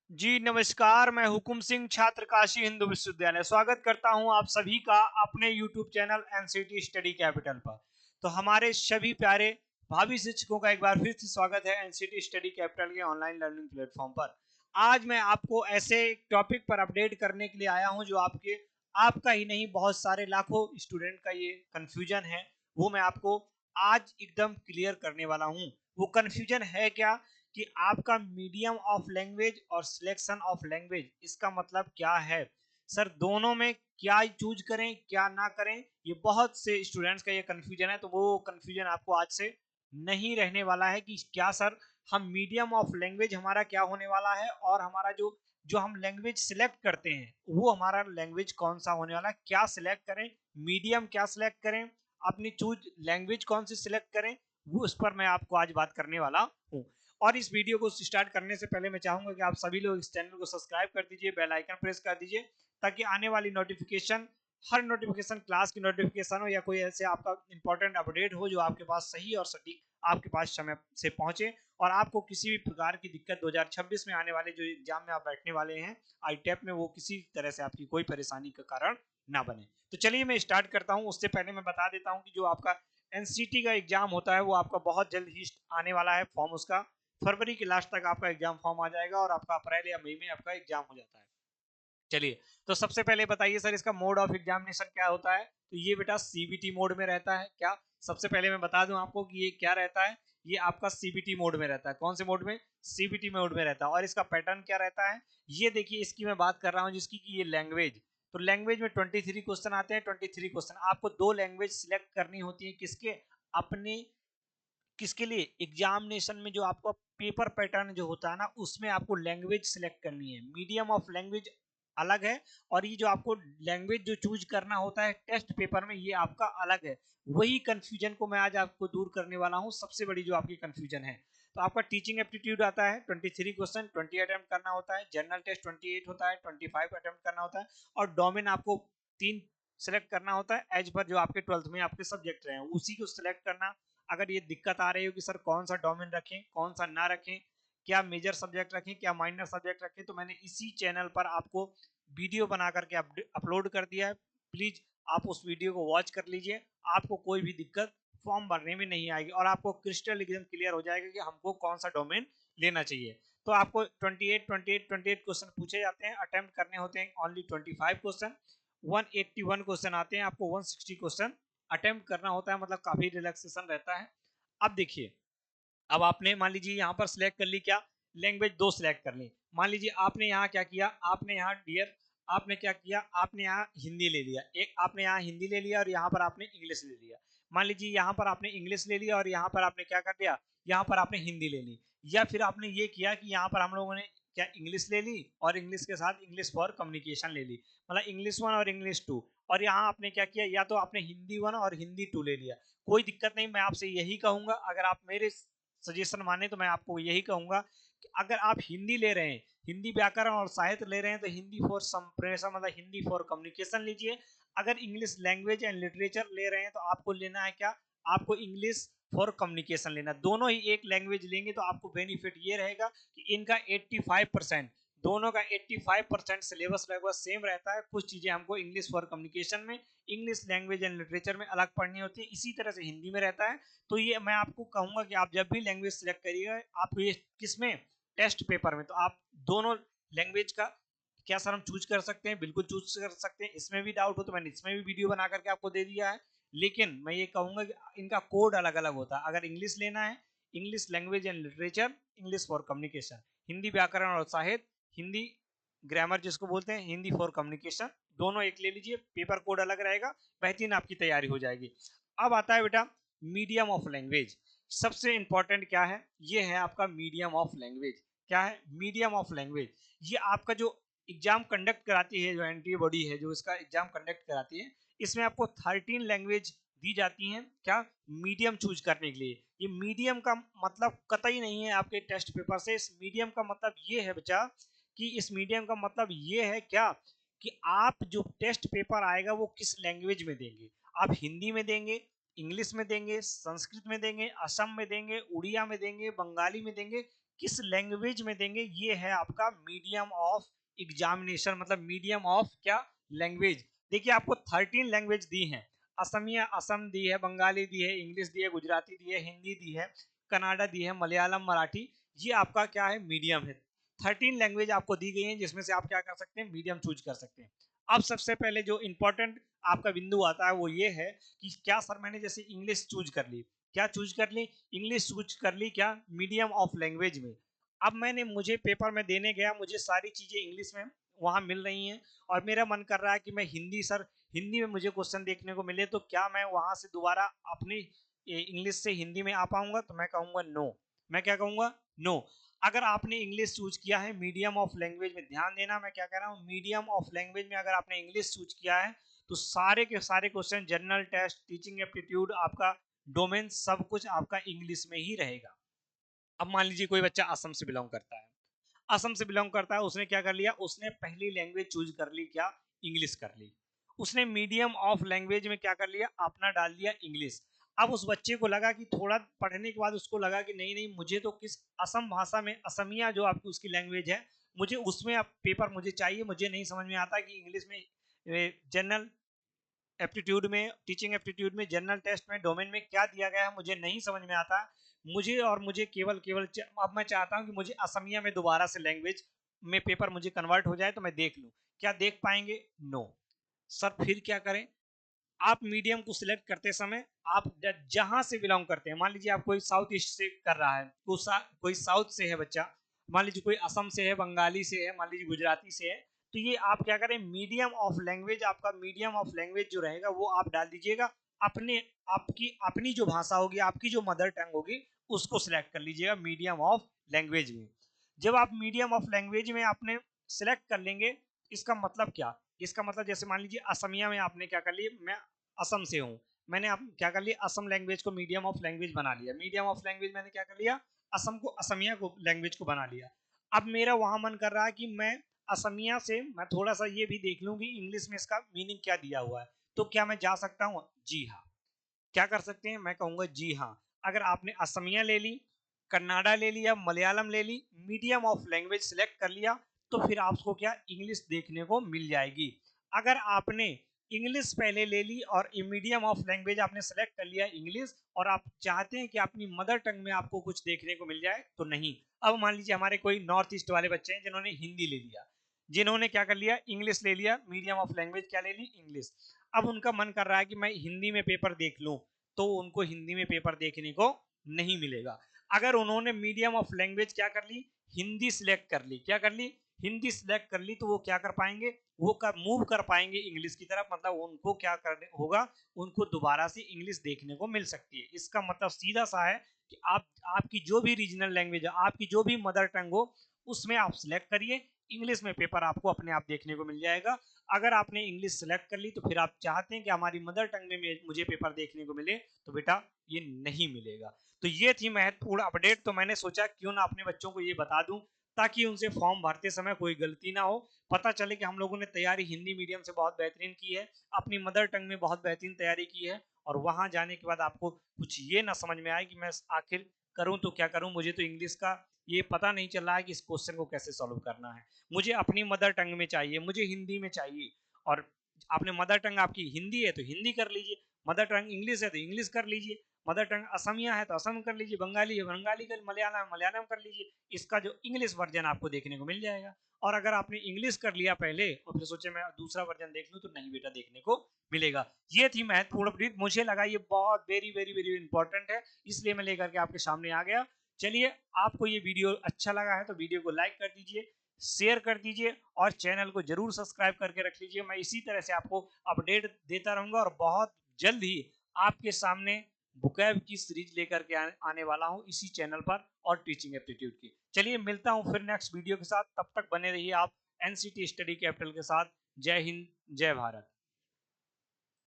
जी नमस्कार, मैं हुकुम सिंह छात्र काशी हिंदू विश्वविद्यालय स्वागत करता हूं आप सभी का अपने YouTube channel NCT study capital पर। तो हमारे सभी प्यारे भावी शिक्षकों का एक बार फिर से स्वागत है एनसीटी स्टडी कैपिटल के ऑनलाइन लर्निंग प्लेटफॉर्म पर। आज मैं आपको ऐसे टॉपिक पर अपडेट करने के लिए आया हूं जो आपका ही नहीं बहुत सारे लाखों स्टूडेंट का ये कंफ्यूजन है, वो मैं आपको आज एकदम क्लियर करने वाला हूं। वो कंफ्यूजन है क्या कि आपका मीडियम ऑफ लैंग्वेज और सिलेक्शन ऑफ लैंग्वेज इसका मतलब क्या है। सर दोनों में क्या चूज करें क्या ना करें, ये बहुत से स्टूडेंट्स का ये कंफ्यूजन है। तो वो कंफ्यूजन आपको आज से नहीं रहने वाला है कि क्या सर हम मीडियम ऑफ लैंग्वेज हमारा क्या होने वाला है और हमारा जो जो हम लैंग्वेज सिलेक्ट करते हैं वो हमारा लैंग्वेज कौन सा होने वाला है, क्या सिलेक्ट करें, मीडियम क्या सिलेक्ट करें, अपनी चूज लैंग्वेज कौन सी सिलेक्ट करें, वो उस पर मैं आपको आज बात करने वाला हूँ। और इस वीडियो को स्टार्ट करने से पहले मैं चाहूंगा कि आप सभी लोग इस चैनल को सब्सक्राइब कर दीजिए, बेल आइकन प्रेस कर दीजिए ताकि आने वाली नोटिफिकेशन, हर नोटिफिकेशन क्लास की नोटिफिकेशन हो या कोई ऐसे आपका इंपॉर्टेंट अपडेट हो जो आपके पास सही और सटीक आपके पास समय से पहुंचे और आपको किसी भी प्रकार की दिक्कत 2026 में आने वाले जो एग्जाम में आप बैठने वाले हैं आईटेप में, वो किसी तरह से आपकी कोई परेशानी का कारण ना बने। तो चलिए मैं स्टार्ट करता हूं। उससे पहले मैं बता देता हूं कि जो आपका एनसीटी का एग्जाम होता है वो आपका बहुत जल्द ही आने वाला है। फॉर्म उसका फरवरी के लास्ट तक आपका एग्जाम फॉर्म आ जाएगा और आपका अप्रैल या मई में आपका एग्जाम हो जाता है। चलिए, तो सबसे पहले बताइए सर इसका मोड ऑफ एग्जामिनेशन क्या होता है। तो ये बेटा सीबीटी मोड में रहता है। क्या, सबसे पहले मैं बता दूं आपको कि ये क्या रहता है। ये आपका सीबीटी मोड में रहता है। कौन से मोड में? सीबीटी मोड में रहता है। और इसका पैटर्न क्या रहता है, ये देखिए, इसकी मैं बात कर रहा हूँ जिसकी की ये लैंग्वेज। तो लैंग्वेज में 23 क्वेश्चन आते हैं। 23 क्वेश्चन आपको दो लैंग्वेज सिलेक्ट करनी होती है। किसके? अपने किसके लिए? एग्जामिनेशन में जो आपका पेपर पैटर्न जो होता है ना, उसमें आपको लैंग्वेज सिलेक्ट करनी है। मीडियम ऑफ लैंग्वेज अलग है और ये जो आपको लैंग्वेज जो चूज करना होता है टेस्ट पेपर में, ये आपका अलग है। वही कंफ्यूजन को मैं आज आपको दूर करने वाला हूँ। सबसे बड़ी जो आपकी कंफ्यूजन है, तो आपका टीचिंग एप्टीट्यूड आता है 23 क्वेश्चन, 20 अटेम्प्ट करना होता है। जनरल टेस्ट 28 होता है, 25 अटेम्प्ट करना होता है। और डोमेन आपको 3 सेलेक्ट करना होता है एज पर जो आपके 12th में आपके सब्जेक्ट रहे हैं उसी को सिलेक्ट करना। अगर ये दिक्कत आ रही हो कि सर कौन सा डोमेन रखें कौन सा ना रखें, क्या मेजर सब्जेक्ट रखें क्या माइनर सब्जेक्ट रखें, तो मैंने इसी चैनल पर आपको वीडियो बना करके अपलोड कर दिया है। प्लीज आप उस वीडियो को वॉच कर लीजिए। आपको कोई भी दिक्कत फॉर्म भरने में नहीं आएगी और आपको क्रिस्टल एकदम क्लियर हो जाएगा कि हमको कौन सा डोमेन लेना चाहिए। तो आपको 28 क्वेश्चन पूछे जाते हैं, अटेम्प्ट करने होते हैं ओनली 25 क्वेश्चन। 181 क्वेश्चन आते हैं, आपको 160 क्वेश्चन अटेम्प्ट करना होता है, मतलब काफी रिलैक्सेशन रहता है। अब देखिए, अब आपने मान लीजिए यहाँ पर सिलेक्ट कर ली, क्या लैंग्वेज दो सिलेक्ट कर ली। मान लीजिए आपने यहाँ क्या किया, आपने यहाँ डियर आपने क्या किया, आपने यहाँ हिंदी ले लिया, एक आपने यहाँ हिंदी ले लिया और यहाँ पर आपने इंग्लिश ले लिया। मान लीजिए यहाँ पर आपने इंग्लिश ले लिया और यहाँ पर आपने क्या कर दिया, यहाँ पर आपने हिंदी ले ली। या फिर आपने ये किया कि यहाँ पर हम लोगों ने क्या इंग्लिश ले ली और इंग्लिश के साथ इंग्लिश फॉर कम्युनिकेशन ले ली, मतलब इंग्लिश 1 और इंग्लिश 2। और यहाँ आपने क्या किया, या तो आपने हिंदी 1 और हिंदी 2 ले लिया। कोई दिक्कत नहीं, मैं आपसे यही कहूंगा, अगर आप मेरे सजेशन माने तो मैं आपको यही कहूंगा कि अगर आप हिंदी ले रहे हैं, हिंदी व्याकरण और साहित्य ले रहे हैं, तो हिंदी फॉर संप्रेषण मतलब हिंदी फॉर कम्युनिकेशन लीजिए। अगर इंग्लिश लैंग्वेज एंड लिटरेचर ले रहे हैं तो आपको लेना है क्या, आपको इंग्लिश फॉर कम्युनिकेशन लेना। दोनों ही एक लैंग्वेज लेंगे तो आपको बेनिफिट ये रहेगा कि इनका 85%, दोनों का 85% सिलेबस लगभग सेम रहता है। कुछ चीजें हमको इंग्लिश फॉर कम्युनिकेशन में, इंग्लिश लैंग्वेज एंड लिटरेचर में अलग पढ़नी होती है, इसी तरह से हिंदी में रहता है। तो ये मैं आपको कहूंगा कि आप जब भी लैंग्वेज सिलेक्ट करिएगा, आप ये किसमें, टेस्ट पेपर में, तो आप दोनों लैंग्वेज का क्या सर हम चूज कर सकते हैं, बिल्कुल चूज कर सकते हैं। इसमें भी डाउट हो तो मैंने इसमें भी वीडियो बना करके आपको दे दिया है। लेकिन मैं ये कहूंगा कि इनका कोड अलग अलग होता है। अगर इंग्लिश लेना है, English language and literature, English for communication, Hindi व्याकरण और साहित्य, हिंदी ग्रामर जिसको बोलते हैं, हिंदी फॉर कम्युनिकेशन, दोनों एक ले लीजिए। पेपर कोड अलग रहेगा, बेहतरीन आपकी तैयारी हो जाएगी। अब आता है बेटा मीडियम ऑफ लैंग्वेज। सबसे इंपॉर्टेंट क्या है, ये है आपका मीडियम ऑफ लैंग्वेज। क्या है मीडियम ऑफ लैंग्वेज? ये आपका जो एग्जाम कंडक्ट कराती है, जो एनटीए बॉडी है जो इसका एग्जाम कंडक्ट कराती है, इसमें आपको 13 लैंग्वेज दी जाती हैं, क्या मीडियम चूज करने के लिए। ये मीडियम का मतलब कतई नहीं है आपके टेस्ट पेपर से। इस मीडियम का मतलब ये है बच्चा कि इस मीडियम का मतलब ये है क्या, कि आप जो टेस्ट पेपर आएगा वो किस लैंग्वेज में देंगे। आप हिंदी में देंगे, इंग्लिश में देंगे, संस्कृत में देंगे, असम में देंगे, उड़िया में देंगे, बंगाली में देंगे, किस लैंग्वेज में देंगे, ये है आपका मीडियम ऑफ एग्जामिनेशन, मतलब मीडियम ऑफ क्या लैंग्वेज। देखिए आपको 13 लैंग्वेज दी हैं, असमिया असम दी है, बंगाली दी है, इंग्लिश दी है, गुजराती दी है, हिंदी दी है, कनाडा दी है, मलयालम, मराठी, ये आपका क्या है मीडियम है। 13 लैंग्वेज आपको दी गई हैं जिसमें से आप क्या कर सकते हैं, मीडियम चूज कर सकते हैं। अब सबसे पहले जो इंपॉर्टेंट आपका बिंदु आता है वो ये है कि क्या सर मैंने जैसे इंग्लिश चूज कर ली, क्या चूज कर ली, इंग्लिश चूज कर ली क्या मीडियम ऑफ लैंग्वेज में। अब मैंने मुझे पेपर में देने गया, मुझे सारी चीजें इंग्लिश में वहां मिल रही हैं और मेरा मन कर रहा है कि मैं हिंदी, सर हिंदी में मुझे क्वेश्चन देखने को मिले तो क्या मैं वहां से दोबारा अपनी इंग्लिश से हिंदी में आ पाऊंगा, तो मैं कहूंगा नो। मैं क्या कहूंगा, नो। अगर आपने इंग्लिश चूज किया है मीडियम ऑफ लैंग्वेज में, ध्यान देना मैं क्या कह रहा हूँ, मीडियम ऑफ लैंग्वेज में अगर आपने इंग्लिश चूज किया है तो सारे के सारे question, general test, teaching aptitude, आपका डोमेन, सब कुछ आपका इंग्लिश में ही रहेगा। अब मान लीजिए कोई बच्चा असम से बिलोंग करता है, असम से बिलोंग करता है, उसने क्या कर लिया, उसने पहली लैंग्वेज चूज कर ली क्या, इंग्लिश कर ली। उसने मीडियम ऑफ लैंग्वेज में क्या कर लिया, अपना डाल दिया इंग्लिश। अब उस बच्चे को लगा कि थोड़ा पढ़ने के बाद उसको लगा कि नहीं नहीं, मुझे तो किस असम भाषा में, असमिया जो आपकी उसकी लैंग्वेज है, मुझे उसमें अब पेपर मुझे चाहिए, मुझे नहीं समझ में आता कि इंग्लिश में जनरल एप्टीट्यूड में, टीचिंग एप्टीट्यूड में, जनरल टेस्ट में, डोमेन में क्या दिया गया है मुझे नहीं समझ में आता। मुझे और मुझे केवल केवल अब मैं चाहता हूं कि मुझे असमिया में दोबारा से लैंग्वेज में पेपर मुझे कन्वर्ट हो जाए तो मैं देख लूं। क्या देख पाएंगे, नो। सर फिर क्या करें, आप मीडियम को सिलेक्ट करते समय आप जहां से बिलोंग करते हैं, मान लीजिए आप कोई साउथ ईस्ट से कर रहा है, कोई साउथ से है बच्चा, मान लीजिए कोई असम से है, बंगाली से है, मान लीजिए गुजराती से है, तो ये आप क्या करें, मीडियम ऑफ लैंग्वेज, आपका मीडियम ऑफ लैंग्वेज जो रहेगा वो आप डाल दीजिएगा, अपने आपकी अपनी जो भाषा होगी, आपकी जो मदर टंग होगी उसको सिलेक्ट कर लीजिएगा मीडियम ऑफ लैंग्वेज में। जब आप मीडियम ऑफ लैंग्वेज में आपने सिलेक्ट कर लेंगे, इसका मतलब क्या, इसका मतलब जैसे मान लीजिए असमिया में आपने क्या कर लिया, मैं असम से हूँ, मैंने आप क्या कर लिया, असम लैंग्वेज को मीडियम ऑफ लैंग्वेज बना लिया, मीडियम ऑफ लैंग्वेज मैंने क्या कर लिया, असम को, असमिया को लैंग्वेज को बना लिया। अब मेरा वहां मन कर रहा है कि मैं असमिया से मैं थोड़ा सा ये भी देख लूं कि इंग्लिश में इसका मीनिंग क्या दिया हुआ है, तो क्या मैं जा सकता हूँ, जी हाँ। क्या कर सकते हैं, मैं कहूंगा जी हाँ। अगर आपने असमिया ले ली, कन्नाडा ले लिया, मलयालम ले ली, मीडियम ऑफ लैंग्वेज सिलेक्ट कर लिया, तो फिर आपको क्या इंग्लिश देखने को मिल जाएगी। अगर आपने इंग्लिश पहले ले ली और मीडियम ऑफ लैंग्वेज आपने सेलेक्ट कर लिया इंग्लिश, और आप चाहते हैं कि अपनी मदर टंग में आपको कुछ देखने को मिल जाए, तो नहीं। अब मान लीजिए हमारे कोई नॉर्थ ईस्ट वाले बच्चे हैं जिन्होंने हिंदी ले लिया, जिन्होंने क्या कर लिया, इंग्लिश ले लिया, मीडियम ऑफ लैंग्वेज क्या ले ली, इंग्लिश। अब उनका मन कर रहा है कि मैं हिंदी में पेपर देख लूं, तो उनको हिंदी में पेपर देखने को नहीं मिलेगा। अगर उन्होंने मीडियम ऑफ लैंग्वेज क्या कर ली, हिंदी सिलेक्ट कर ली, क्या कर ली, हिंदी सिलेक्ट कर ली, तो वो क्या कर पाएंगे, वो कर मूव कर पाएंगे इंग्लिश की तरफ, मतलब उनको क्या करने होगा, उनको दोबारा से इंग्लिश देखने को मिल सकती है। इसका मतलब सीधा सा है कि आप, आपकी जो भी रीजनल लैंग्वेज है, आपकी जो भी मदर टंग हो, उसमें आप सिलेक्ट करिए, इंग्लिश में पेपर आपको अपने आप देखने को मिल जाएगा। अगर आपने इंग्लिश सेलेक्ट कर ली तो फिर आप चाहते हैं कि हमारी मदर टंग में मुझे पेपर देखने को मिले, तो बेटा ये नहीं मिलेगा। तो ये थी महत्वपूर्ण अपडेट, तो मैंने सोचा क्यों ना अपने बच्चों को ये बता दूं, ताकि उनसे फॉर्म भरते समय कोई गलती ना हो, पता चले कि हम लोगों ने तैयारी हिंदी मीडियम से बहुत बेहतरीन की है, अपनी मदर टंग में बहुत बेहतरीन तैयारी की है, और वहां जाने के बाद आपको कुछ ये ना समझ में आए कि मैं आखिर करूं तो क्या करूं, मुझे तो इंग्लिश का ये पता नहीं चल रहा है कि इस क्वेश्चन को कैसे सॉल्व करना है, मुझे अपनी मदर टंग में चाहिए, मुझे हिंदी में चाहिए। और आपने मदर टंग आपकी हिंदी है तो हिंदी कर लीजिए, मदर टंग इंग्लिश है तो इंग्लिश कर लीजिए, मदर टंग असमिया है तो असम कर लीजिए, बंगाली है बंगाली कर, मलयालम है मलयालम कर लीजिए, इसका जो इंग्लिश वर्जन आपको देखने को मिल जाएगा। और अगर आपने इंग्लिश कर लिया पहले और फिर सोचे मैं दूसरा वर्जन देख लूं, तो नहीं बेटा देखने को मिलेगा। ये थी महत्वपूर्ण अपडेट, मुझे लगा ये बहुत वेरी वेरी वेरी इंपॉर्टेंट है, इसलिए मैं लेकर के आपके सामने आ गया। चलिए, आपको ये वीडियो अच्छा लगा है तो वीडियो को लाइक कर दीजिए, शेयर कर दीजिए, और चैनल को जरूर सब्सक्राइब करके रख लीजिए। मैं इसी तरह से आपको अपडेट देता रहूंगा, और बहुत जल्द ही आपके सामने बुकैब की सीरीज लेकर के आने वाला हूं इसी चैनल पर, और टीचिंग एप्टीट्यूड की। चलिए, मिलता हूं फिर नेक्स्ट वीडियो के साथ, तब तक बने रहिए आप एनसीटी स्टडी कैपिटल के साथ। जय हिंद, जय भारत।